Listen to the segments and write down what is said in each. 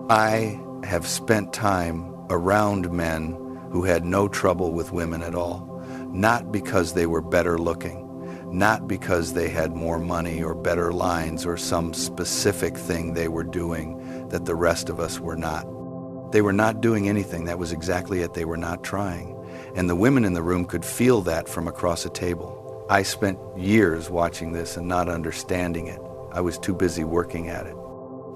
I have spent time around men who had no trouble with women at all, not because they were better looking, not because they had more money or better lines or some specific thing they were doing that the rest of us were not. They were not doing anything. That was exactly it. They were not trying. And the women in the room could feel that from across a table. I spent years watching this and not understanding it. I was too busy working at it.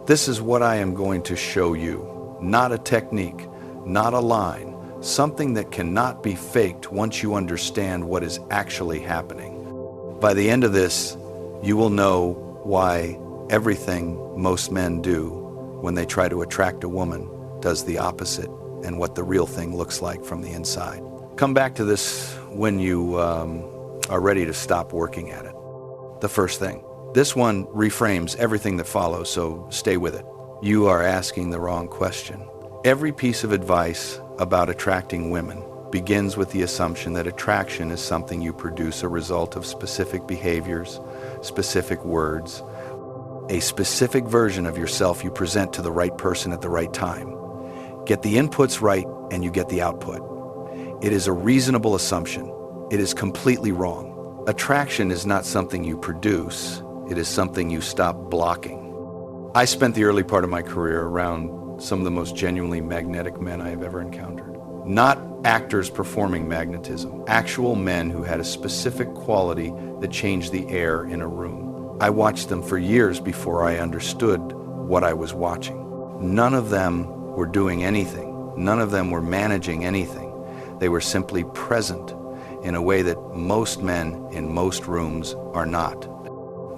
This is what I am going to show you. Not a technique, not a line, something that cannot be faked once you understand what is actually happening. By the end of this, you will know why everything most men do when they try to attract a woman does the opposite, and what the real thing looks like from the inside. Come back to this when you are ready to stop working at it. The first thing. This one reframes everything that follows, so stay with it. You are asking the wrong question. Every piece of advice about attracting women begins with the assumption that attraction is something you produce a result of specific behaviors, specific words, a specific version of yourself you present to the right person at the right time. Get the inputs right and you get the output. It is a reasonable assumption. It is completely wrong. Attraction is not something you produce. It is something you stop blocking. I spent the early part of my career around some of the most genuinely magnetic men I have ever encountered. Not actors performing magnetism, actual men who had a specific quality that changed the air in a room. I watched them for years before I understood what I was watching. None of them were doing anything. None of them were managing anything. They were simply present in a way that most men in most rooms are not.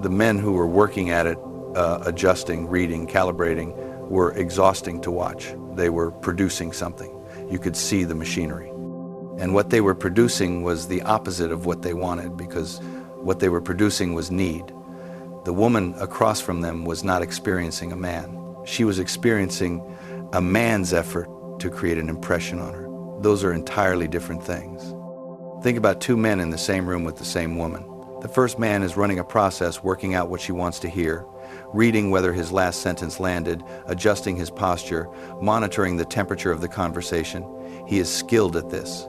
The men who were working at it, adjusting, reading, calibrating, were exhausting to watch. They were producing something. You could see the machinery. And what they were producing was the opposite of what they wanted, because what they were producing was need. The woman across from them was not experiencing a man. She was experiencing a man's effort to create an impression on her. Those are entirely different things. Think about two men in the same room with the same woman. The first man is running a process, working out what she wants to hear, reading whether his last sentence landed, adjusting his posture, monitoring the temperature of the conversation. He is skilled at this.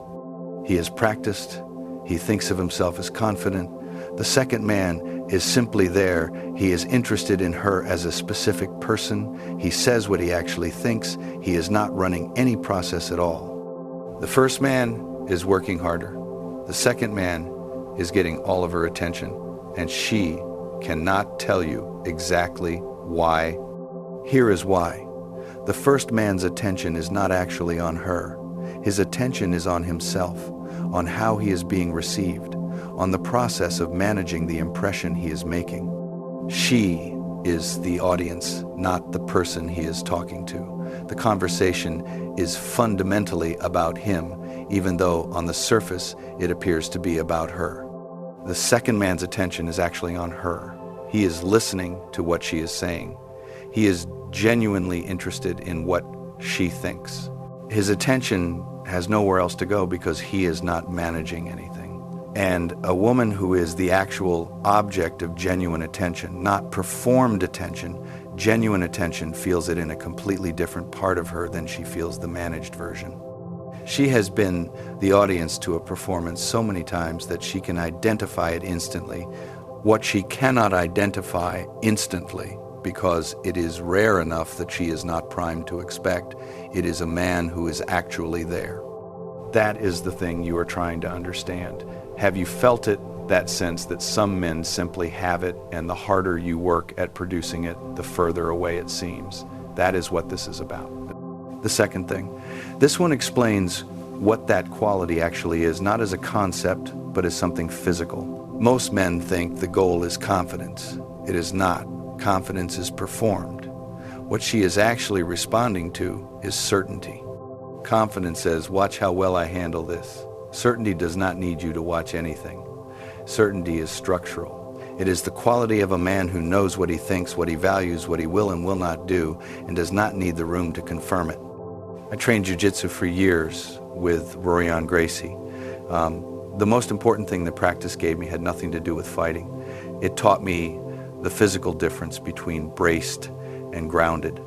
He has practiced. He thinks of himself as confident. The second man is simply there. He is interested in her as a specific person. He says what he actually thinks. He is not running any process at all. The first man is working harder. The second man is getting all of her attention, and she cannot tell you exactly why. Here is why. The first man's attention is not actually on her. His attention is on himself, on how he is being received, on the process of managing the impression he is making. She is the audience, not the person he is talking to. The conversation is fundamentally about him, even though on the surface it appears to be about her. The second man's attention is actually on her. He is listening to what she is saying. He is genuinely interested in what she thinks. His attention has nowhere else to go because he is not managing anything. And a woman who is the actual object of genuine attention, not performed attention, genuine attention, feels it in a completely different part of her than she feels the managed version. She has been the audience to a performance so many times that she can identify it instantly. What she cannot identify instantly, because it is rare enough that she is not primed to expect, it is a man who is actually there. That is the thing you are trying to understand. Have you felt it, that sense that some men simply have it, and the harder you work at producing it, the further away it seems? That is what this is about. The second thing, this one explains what that quality actually is, not as a concept, but as something physical. Most men think the goal is confidence. It is not. Confidence is performed. What she is actually responding to is certainty. Confidence says, watch how well I handle this. Certainty does not need you to watch anything. Certainty is structural. It is the quality of a man who knows what he thinks, what he values, what he will and will not do, and does not need the room to confirm it. I trained jiu-jitsu for years with Rorion Gracie. The most important thing the practice gave me had nothing to do with fighting. It taught me the physical difference between braced and grounded.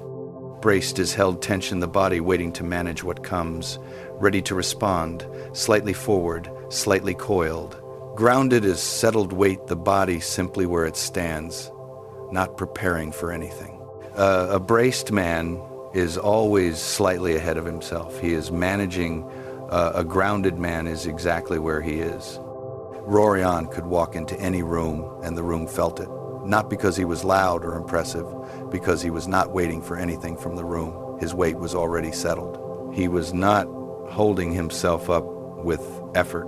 Braced is held tension, the body waiting to manage what comes, ready to respond, slightly forward, slightly coiled. Grounded is settled weight, the body simply where it stands, not preparing for anything. A braced man is always slightly ahead of himself. He is managing. A grounded man is exactly where he is. Rorion could walk into any room and the room felt it. Not because he was loud or impressive, because he was not waiting for anything from the room. His weight was already settled. He was not holding himself up with effort.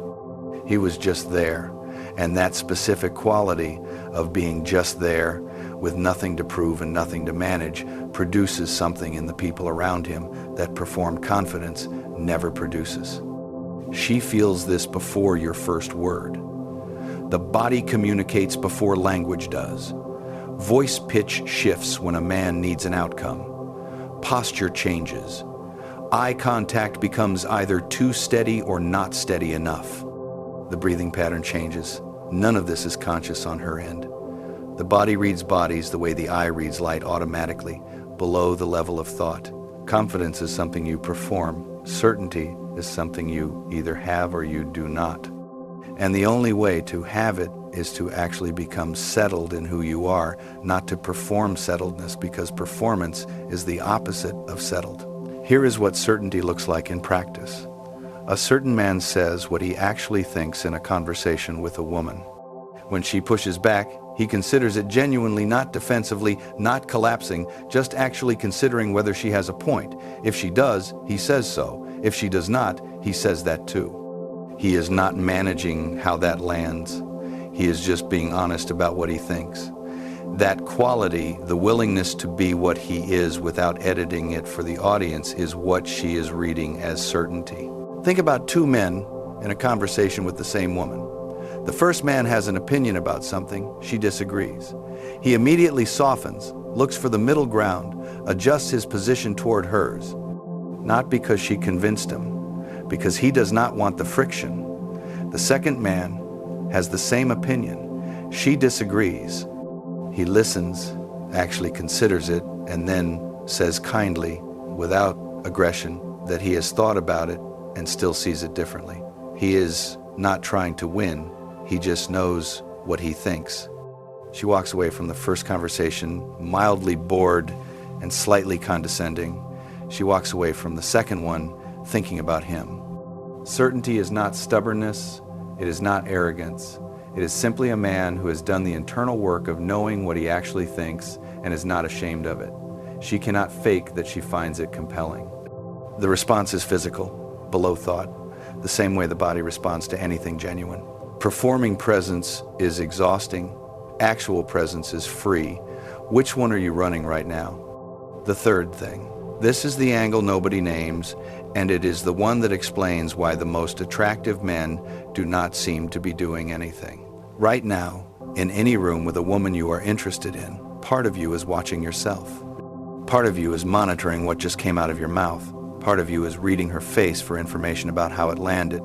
He was just there. And that specific quality of being just there with nothing to prove and nothing to manage produces something in the people around him that performed confidence never produces. She feels this before your first word. The body communicates before language does. Voice pitch shifts when a man needs an outcome. Posture changes. Eye contact becomes either too steady or not steady enough. The breathing pattern changes. None of this is conscious on her end. The body reads bodies the way the eye reads light automatically, below the level of thought. Confidence is something you perform. Certainty is something you either have or you do not. And the only way to have it is to actually become settled in who you are, not to perform settledness, because performance is the opposite of settled. Here is what certainty looks like in practice. A certain man says what he actually thinks in a conversation with a woman. When she pushes back, he considers it genuinely, not defensively, not collapsing, just actually considering whether she has a point. If she does, he says so. If she does not, he says that too. He is not managing how that lands. He is just being honest about what he thinks. That quality, the willingness to be what he is without editing it for the audience, is what she is reading as certainty. Think about two men in a conversation with the same woman. The first man has an opinion about something, she disagrees. He immediately softens, looks for the middle ground, adjusts his position toward hers. Not because she convinced him, because he does not want the friction. The second man has the same opinion. She disagrees. He listens, actually considers it, and then says kindly, without aggression, that he has thought about it and still sees it differently. He is not trying to win. He just knows what he thinks. She walks away from the first conversation mildly bored and slightly condescending. She walks away from the second one thinking about him. Certainty is not stubbornness. It is not arrogance. It is simply a man who has done the internal work of knowing what he actually thinks and is not ashamed of it. She cannot fake that she finds it compelling. The response is physical, below thought, the same way the body responds to anything genuine. Performing presence is exhausting. Actual presence is free. Which one are you running right now? The third thing. This is the angle nobody names, and it is the one that explains why the most attractive men do not seem to be doing anything. Right now, in any room with a woman you are interested in, part of you is watching yourself. Part of you is monitoring what just came out of your mouth. Part of you is reading her face for information about how it landed.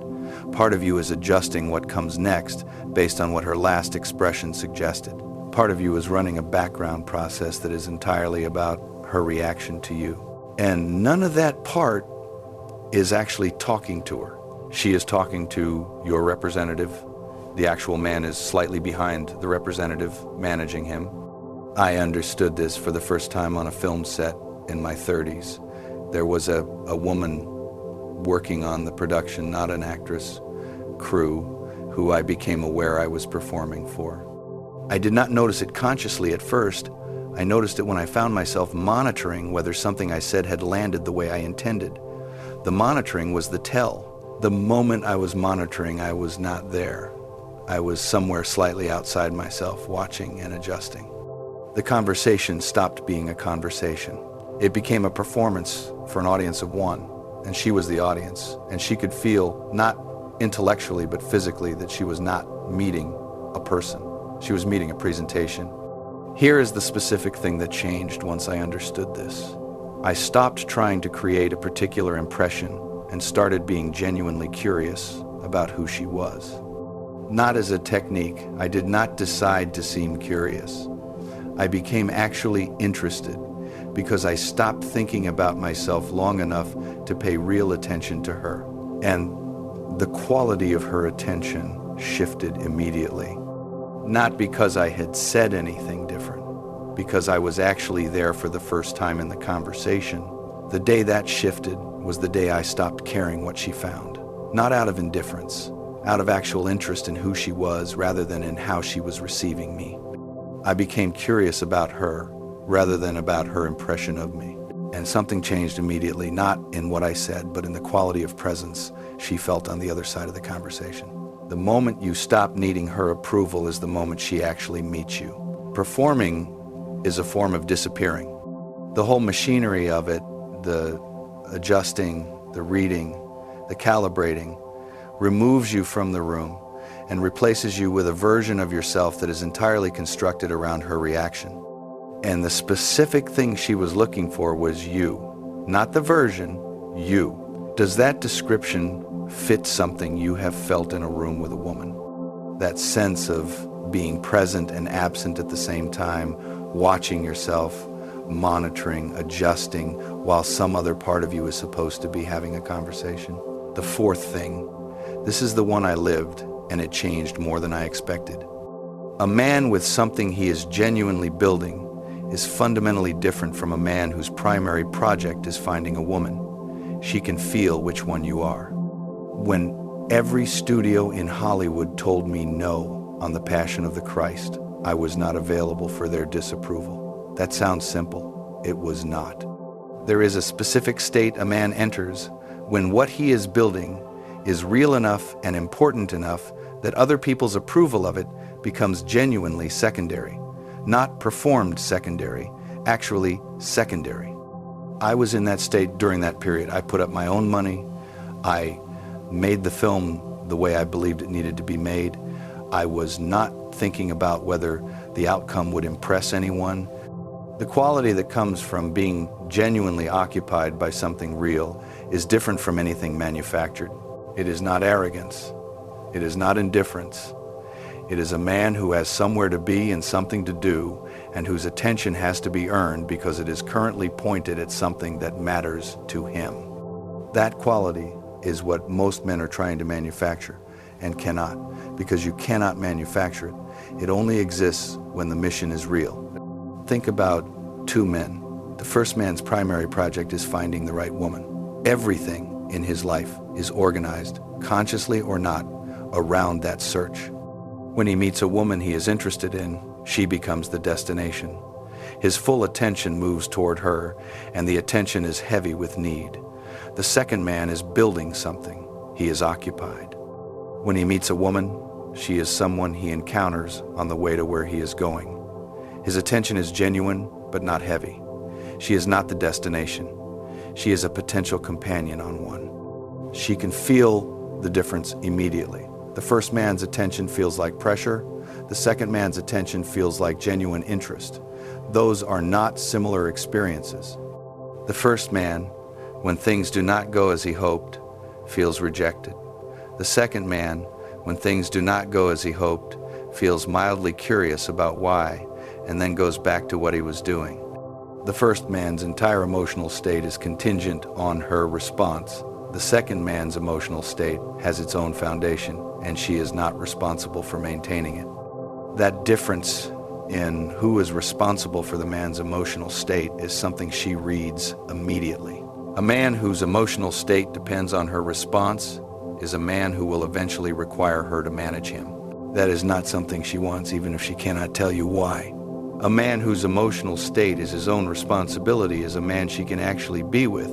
Part of you is adjusting what comes next based on what her last expression suggested. Part of you is running a background process that is entirely about her reaction to you. And none of that part is actually talking to her. She is talking to your representative. The actual man is slightly behind the representative, managing him. I understood this for the first time on a film set in my 30s. There was a woman working on the production, not an actress, crew, who I became aware I was performing for. I did not notice it consciously at first. I noticed it when I found myself monitoring whether something I said had landed the way I intended. The monitoring was the tell. The moment I was monitoring, I was not there. I was somewhere slightly outside myself, watching and adjusting. The conversation stopped being a conversation. It became a performance for an audience of one, and she was the audience, and she could feel, not intellectually but physically, that she was not meeting a person. She was meeting a presentation. Here is the specific thing that changed once I understood this. I stopped trying to create a particular impression and started being genuinely curious about who she was. Not as a technique, I did not decide to seem curious. I became actually interested, because I stopped thinking about myself long enough to pay real attention to her. And the quality of her attention shifted immediately. Not because I had said anything different, because I was actually there for the first time in the conversation. The day that shifted was the day I stopped caring what she found. Not out of indifference, out of actual interest in who she was rather than in how she was receiving me. I became curious about her rather than about her impression of me. And something changed immediately, not in what I said, but in the quality of presence she felt on the other side of the conversation. The moment you stop needing her approval is the moment she actually meets you. Performing is a form of disappearing. The whole machinery of it, the adjusting, the reading, the calibrating, removes you from the room and replaces you with a version of yourself that is entirely constructed around her reaction. And the specific thing she was looking for was you, not the version, you. Does that description fit something you have felt in a room with a woman? That sense of being present and absent at the same time, watching yourself, monitoring, adjusting, while some other part of you is supposed to be having a conversation. The fourth thing, this is the one I lived, and it changed more than I expected. A man with something he is genuinely building is fundamentally different from a man whose primary project is finding a woman. She can feel which one you are. When every studio in Hollywood told me no on The Passion of the Christ, I was not available for their disapproval. That sounds simple. It was not. There is a specific state a man enters when what he is building is real enough and important enough that other people's approval of it becomes genuinely secondary. Not performed secondary, actually secondary. I was in that state during that period. I put up my own money. I made the film the way I believed it needed to be made. I was not thinking about whether the outcome would impress anyone. The quality that comes from being genuinely occupied by something real is different from anything manufactured. It is not arrogance. It is not indifference. It is a man who has somewhere to be and something to do, and whose attention has to be earned because it is currently pointed at something that matters to him. That quality is what most men are trying to manufacture and cannot, because you cannot manufacture it. It only exists when the mission is real. Think about two men. The first man's primary project is finding the right woman. Everything in his life is organized, consciously or not, around that search. When he meets a woman he is interested in, she becomes the destination. His full attention moves toward her, and the attention is heavy with need. The second man is building something. He is occupied. When he meets a woman, she is someone he encounters on the way to where he is going. His attention is genuine, but not heavy. She is not the destination. She is a potential companion on one. She can feel the difference immediately. The first man's attention feels like pressure. The second man's attention feels like genuine interest. Those are not similar experiences. The first man, when things do not go as he hoped, feels rejected. The second man, when things do not go as he hoped, feels mildly curious about why, and then goes back to what he was doing. The first man's entire emotional state is contingent on her response. The second man's emotional state has its own foundation, and she is not responsible for maintaining it. That difference in who is responsible for the man's emotional state is something she reads immediately. A man whose emotional state depends on her response is a man who will eventually require her to manage him. That is not something she wants, even if she cannot tell you why. A man whose emotional state is his own responsibility is a man she can actually be with,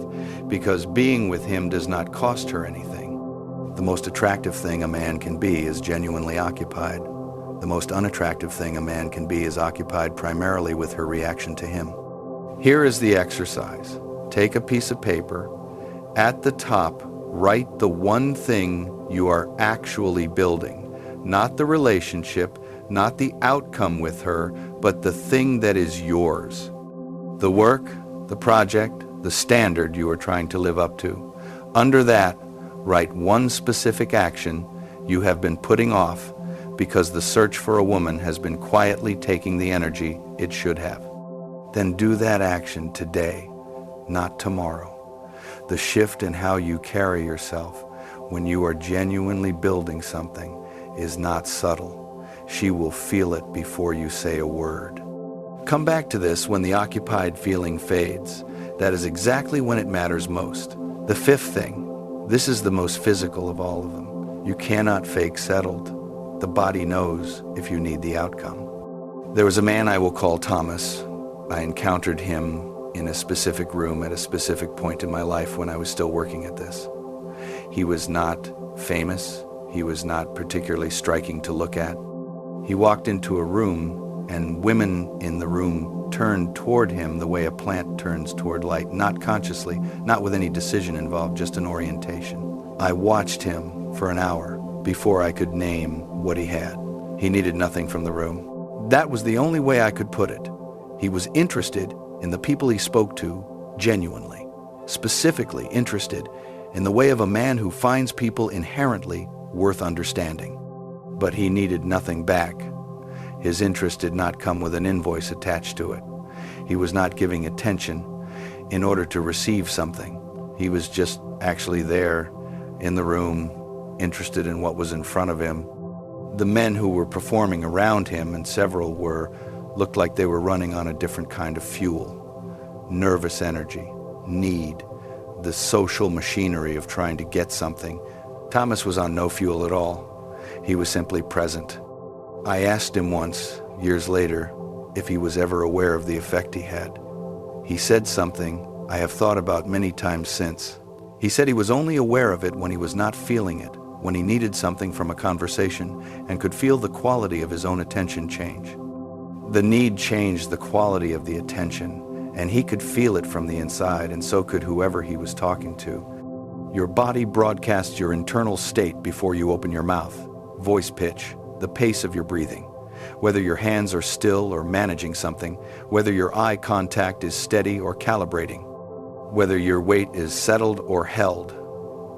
because being with him does not cost her anything. The most attractive thing a man can be is genuinely occupied. The most unattractive thing a man can be is occupied primarily with her reaction to him. Here is the exercise. Take a piece of paper. At the top, write the one thing you are actually building. Not the relationship, not the outcome with her, but the thing that is yours. The work, the project, the standard you are trying to live up to. Under that, write one specific action you have been putting off because the search for a woman has been quietly taking the energy it should have. then do that action today, not tomorrow. The shift in how you carry yourself when you are genuinely building something is not subtle. She will feel it before you say a word. Come back to this when the occupied feeling fades. That is exactly when it matters most. The fifth thing, this is the most physical of all of them. You cannot fake settled. The body knows if you need the outcome. There was a man I will call Thomas. I encountered him in a specific room at a specific point in my life when I was still working at this. He was not famous. He was not particularly striking to look at. He walked into a room and women in the room turned toward him the way a plant turns toward light, not consciously, not with any decision involved, just an orientation. I watched him for an hour before I could name what he had. He needed nothing from the room. That was the only way I could put it. He was interested in the people he spoke to genuinely, specifically interested in the way of a man who finds people inherently worth understanding. But he needed nothing back. His interest did not come with an invoice attached to it. He was not giving attention in order to receive something. He was just actually there in the room, interested in what was in front of him. The men who were performing around him, and several looked like they were running on a different kind of fuel. Nervous energy, need, the social machinery of trying to get something. Thomas was on no fuel at all. He was simply present. I asked him once, years later, if he was ever aware of the effect he had. He said something I have thought about many times since. He said he was only aware of it when he was not feeling it, when he needed something from a conversation and could feel the quality of his own attention change. The need changed the quality of the attention, and he could feel it from the inside, and so could whoever he was talking to. Your body broadcasts your internal state before you open your mouth. Voice pitch, the pace of your breathing, whether your hands are still or managing something, whether your eye contact is steady or calibrating, whether your weight is settled or held.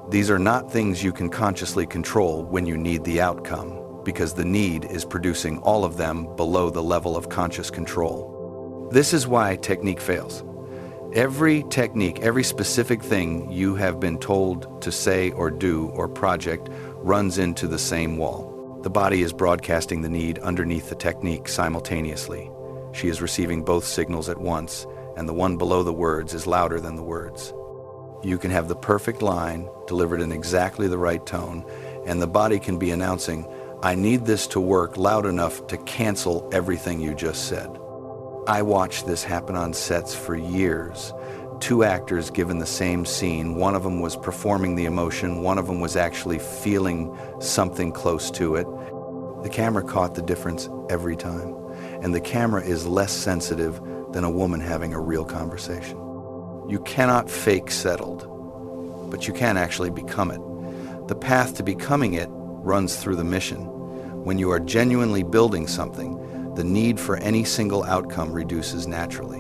These are not things you can consciously control when you need the outcome, because the need is producing all of them below the level of conscious control. This is why technique fails. Every technique, every specific thing you have been told to say or do or project runs into the same wall. The body is broadcasting the need underneath the technique simultaneously. She is receiving both signals at once, and the one below the words is louder than the words. You can have the perfect line delivered in exactly the right tone, and the body can be announcing, I need this to work loud enough to cancel everything you just said. I watched this happen on sets for years. Two actors given the same scene. One of them was performing the emotion. One of them was actually feeling something close to it. The camera caught the difference every time. And the camera is less sensitive than a woman having a real conversation. You cannot fake settled, but you can actually become it. The path to becoming it runs through the mission. When you are genuinely building something, the need for any single outcome reduces naturally.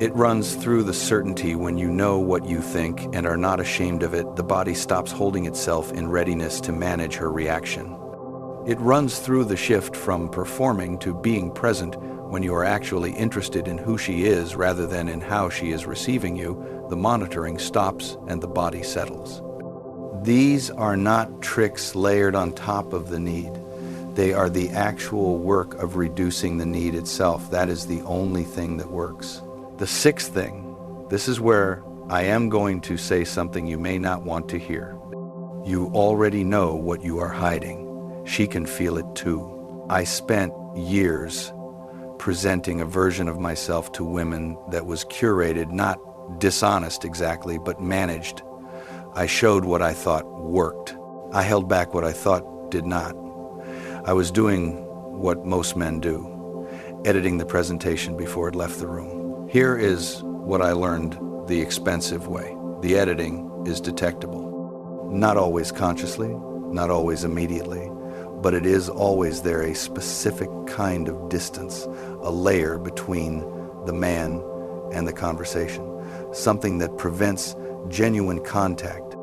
It runs through the certainty when you know what you think and are not ashamed of it. The body stops holding itself in readiness to manage her reaction. It runs through the shift from performing to being present when you are actually interested in who she is rather than in how she is receiving you. The monitoring stops and the body settles. These are not tricks layered on top of the need. They are the actual work of reducing the need itself. That is the only thing that works. The sixth thing, this is where I am going to say something you may not want to hear. You already know what you are hiding. She can feel it too. I spent years presenting a version of myself to women that was curated, not dishonest exactly, but managed. I showed what I thought worked. I held back what I thought did not. I was doing what most men do, editing the presentation before it left the room. Here is what I learned the expensive way. The editing is detectable. Not always consciously, not always immediately, but it is always there, a specific kind of distance, a layer between the man and the conversation, something that prevents genuine contact.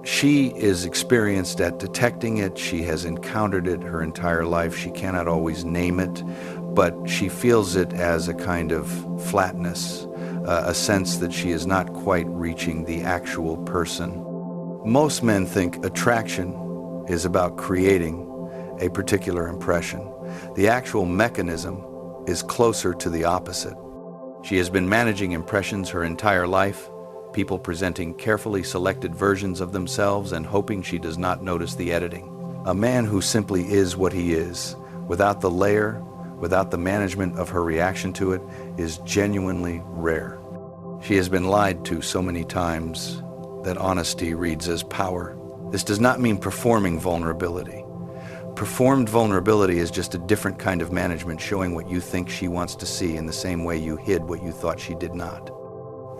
She is experienced at detecting it. She has encountered it her entire life. She cannot always name it, but she feels it as a kind of flatness, a sense that she is not quite reaching the actual person. Most men think attraction is about creating a particular impression. The actual mechanism is closer to the opposite. She has been managing impressions her entire life, people presenting carefully selected versions of themselves and hoping she does not notice the editing. A man who simply is what he is, without the layer, without the management of her reaction to it, is genuinely rare. She has been lied to so many times that honesty reads as power. This does not mean performing vulnerability. Performed vulnerability is just a different kind of management, showing what you think she wants to see in the same way you hid what you thought she did not.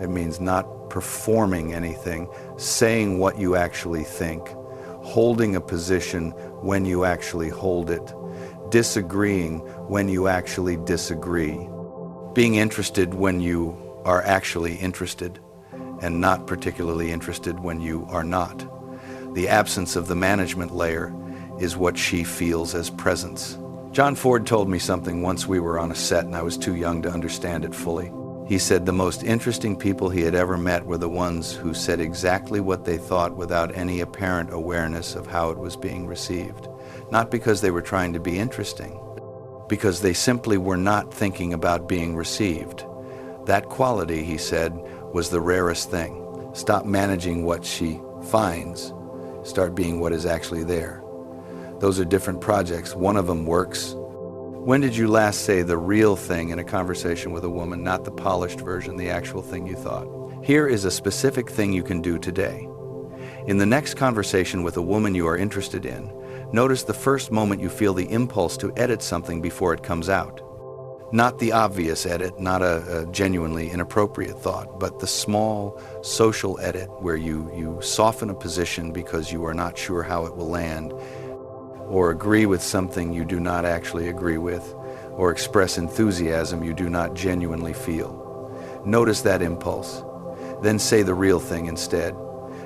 It means not performing anything, saying what you actually think, holding a position when you actually hold it, disagreeing when you actually disagree, being interested when you are actually interested, and not particularly interested when you are not. The absence of the management layer is what she feels as presence. John Ford told me something once we were on a set and I was too young to understand it fully. He said the most interesting people he had ever met were the ones who said exactly what they thought without any apparent awareness of how it was being received. Not because they were trying to be interesting, because they simply were not thinking about being received. That quality, he said, was the rarest thing. Stop managing what she finds. Start being what is actually there. Those are different projects. One of them works. When did you last say the real thing in a conversation with a woman, not the polished version, the actual thing you thought? Here is a specific thing you can do today. In the next conversation with a woman you are interested in, notice the first moment you feel the impulse to edit something before it comes out. Not the obvious edit, not a genuinely inappropriate thought, but the small social edit where you soften a position because you are not sure how it will land, or agree with something you do not actually agree with, or express enthusiasm you do not genuinely feel. Notice that impulse. Then say the real thing instead.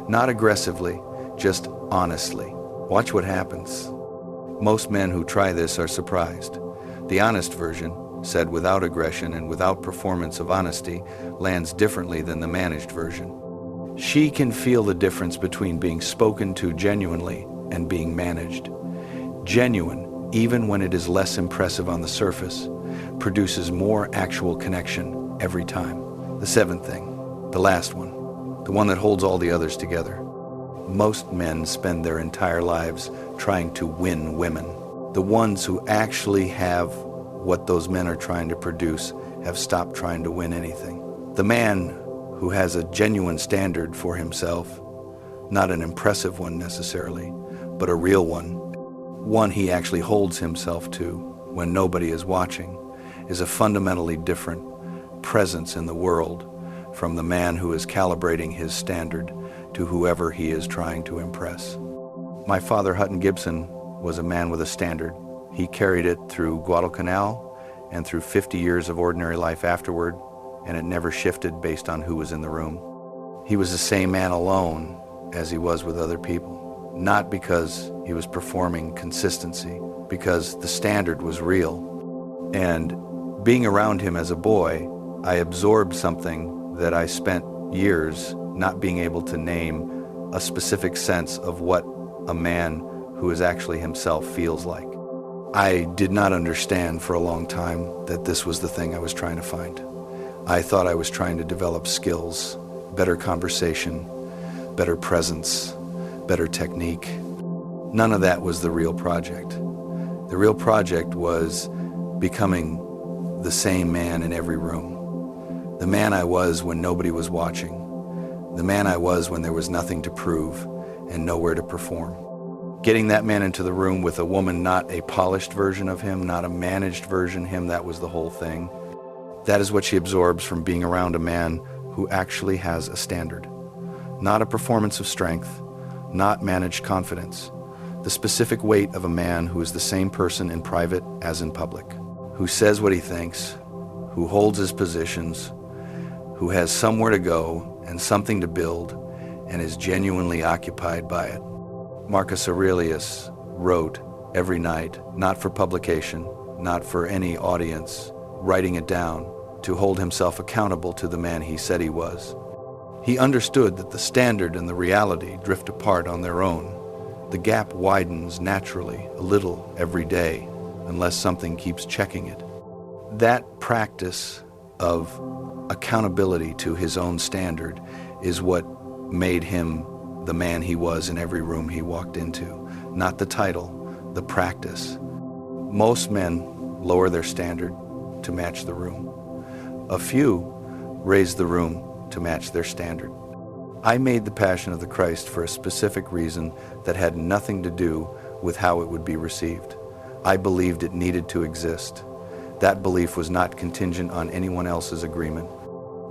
Not aggressively, just honestly. Watch what happens. Most men who try this are surprised. The honest version, said without aggression and without performance of honesty, lands differently than the managed version. She can feel the difference between being spoken to genuinely and being managed. Genuine, even when it is less impressive on the surface, produces more actual connection every time. The seventh thing, the last one, the one that holds all the others together. Most men spend their entire lives trying to win women. The ones who actually have what those men are trying to produce have stopped trying to win anything. The man who has a genuine standard for himself, not an impressive one necessarily, but a real one he actually holds himself to when nobody is watching, is a fundamentally different presence in the world from the man who is calibrating his standard to whoever he is trying to impress. My father, Hutton Gibson, was a man with a standard. He carried it through Guadalcanal and through 50 years of ordinary life afterward, and it never shifted based on who was in the room. He was the same man alone as he was with other people. Not because he was performing consistency, because the standard was real. And being around him as a boy, I absorbed something that I spent years not being able to name, a specific sense of what a man who is actually himself feels like. I did not understand for a long time that this was the thing I was trying to find. I thought I was trying to develop skills, better conversation, better presence, better technique. None of that was the real project. The real project was becoming the same man in every room. The man I was when nobody was watching. The man I was when there was nothing to prove and nowhere to perform. Getting that man into the room with a woman, not a polished version of him, not a managed version of him, that was the whole thing. That is what she absorbs from being around a man who actually has a standard. Not a performance of strength, not managed confidence. The specific weight of a man who is the same person in private as in public, who says what he thinks, who holds his positions, who has somewhere to go and something to build, and is genuinely occupied by it. Marcus Aurelius wrote every night, not for publication, not for any audience, writing it down to hold himself accountable to the man he said he was. He understood that the standard and the reality drift apart on their own. The gap widens naturally a little every day unless something keeps checking it. That practice of accountability to his own standard is what made him the man he was in every room he walked into. Not the title, the practice. Most men lower their standard to match the room. A few raise the room to match their standard. I made the Passion of the Christ for a specific reason that had nothing to do with how it would be received. I believed it needed to exist. That belief was not contingent on anyone else's agreement.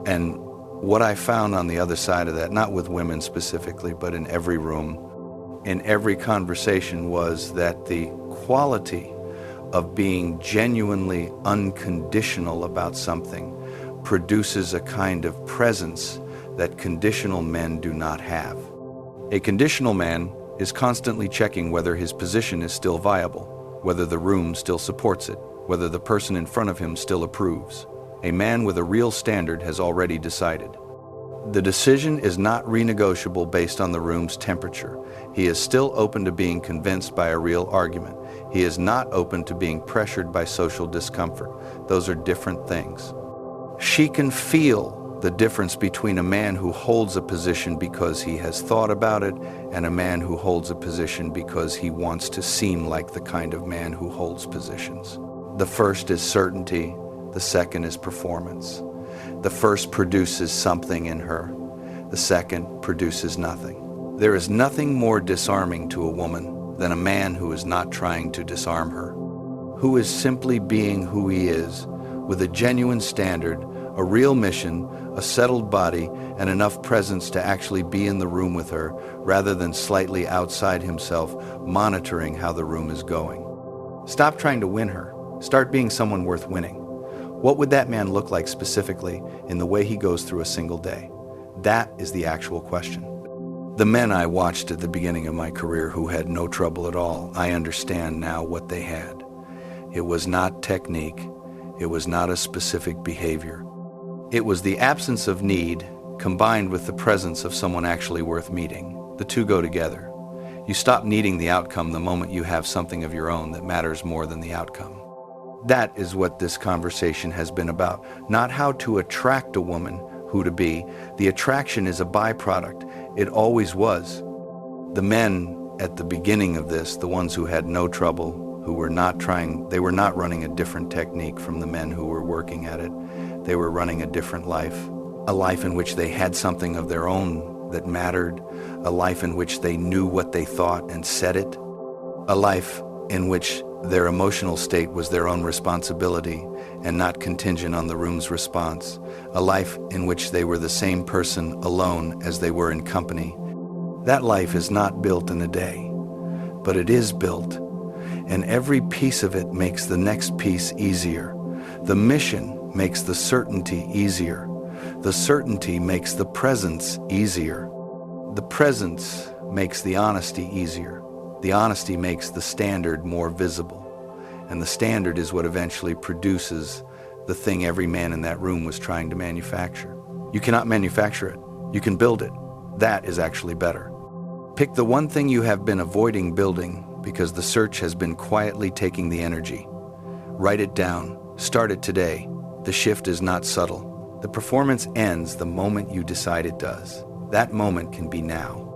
And what I found on the other side of that, not with women specifically, but in every room, in every conversation, was that the quality of being genuinely unconditional about something produces a kind of presence that conditional men do not have. A conditional man is constantly checking whether his position is still viable, whether the room still supports it, whether the person in front of him still approves. A man with a real standard has already decided. The decision is not renegotiable based on the room's temperature. He is still open to being convinced by a real argument. He is not open to being pressured by social discomfort. Those are different things. She can feel the difference between a man who holds a position because he has thought about it and a man who holds a position because he wants to seem like the kind of man who holds positions. The first is certainty, the second is performance. The first produces something in her, the second produces nothing. There is nothing more disarming to a woman than a man who is not trying to disarm her, who is simply being who he is, with a genuine standard, a real mission, a settled body, and enough presence to actually be in the room with her, rather than slightly outside himself, monitoring how the room is going. Stop trying to win her. Start being someone worth winning. What would that man look like specifically in the way he goes through a single day? That is the actual question. The men I watched at the beginning of my career who had no trouble at all, I understand now what they had. It was not technique. It was not a specific behavior. It was the absence of need combined with the presence of someone actually worth meeting. The two go together. You stop needing the outcome the moment you have something of your own that matters more than the outcome. That is what this conversation has been about. Not how to attract a woman, who to be. The attraction is a byproduct. It always was. The men at the beginning of this, the ones who had no trouble, who were not trying, they were not running a different technique from the men who were working at it. They were running a different life, a life in which they had something of their own that mattered, a life in which they knew what they thought and said it, a life in which their emotional state was their own responsibility and not contingent on the room's response, a life in which they were the same person alone as they were in company. That life is not built in a day, but it is built, and every piece of it makes the next piece easier. The mission makes the certainty easier. The certainty makes the presence easier. The presence makes the honesty easier. The honesty makes the standard more visible. And the standard is what eventually produces the thing every man in that room was trying to manufacture. You cannot manufacture it. You can build it. That is actually better. Pick the one thing you have been avoiding building because the search has been quietly taking the energy. Write it down. Start it today. The shift is not subtle. The performance ends the moment you decide it does. That moment can be now.